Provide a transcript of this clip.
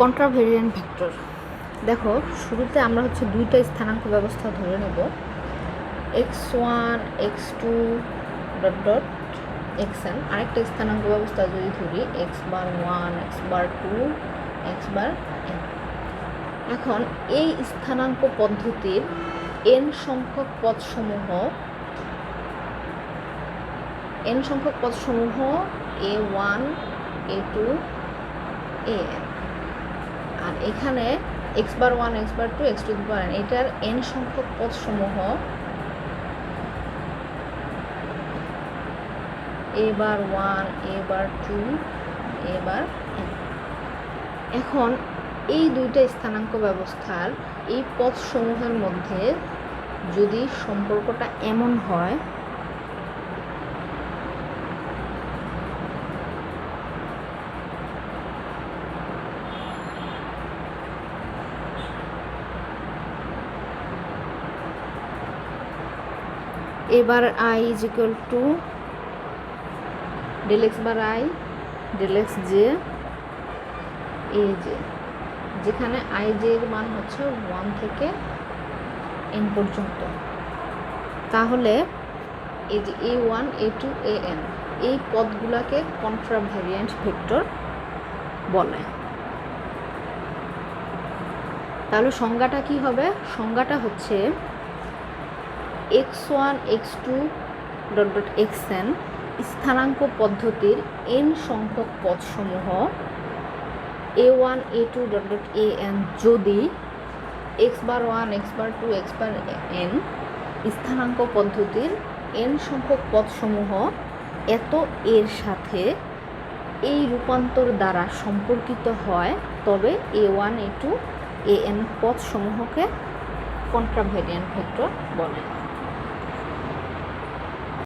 কন্ট্রাভেরিয়েন্ট vector. দেখো, শুরুতে আমরা দুইটা স্থানাঙ্ক ব্যবস্থা ধরে নেব, x1 x2 dot dot xn। আরেকটা স্থানাঙ্ক ব্যবস্থা যদি ধরি x⁻1 x⁻2 x⁻n। এখন এই স্থানাঙ্ক পদ্ধতির n সংখ্যক পদসমূহ a1 a2 an, আর এখানে x⁻1 x⁻2 x⁻n এটার n সংখ্যক পদসমূহ a⁻1 a⁻2 a⁻n। এখন এই দুইটা স্থানাঙ্ক ব্যবস্থার এই পদসমূহের মধ্যে যদি সম্পর্কটা এমন হয়, এবার i is equal to del x bar i del x j aj, যেখানে i j এর মান হচ্ছে 1 থেকে n পর্যন্ত। তাহলে এই যে a1 a2 an এই পদগুলোকে কন্ট্রাভেরিয়েন্ট ভেক্টর বলে। তাহলে সংজ্ঞাটা কি হবে? সংজ্ঞাটা হচ্ছে x1 x2 dot dot xn স্থানাঙ্ক পদ্ধতির n সংখ্যক পদসমূহ a1 a2 dot dot an যদি x⁻1 x⁻2 x⁻n স্থানাঙ্ক পদ্ধতির n সংখ্যক পদসমূহ এত এর সাথে এই রূপান্তর দ্বারা সম্পর্কিত হয়, তবে a1 a2 an পদসমূহকে কন্ট্রাভেরিয়েন্ট ভেক্টর বলে।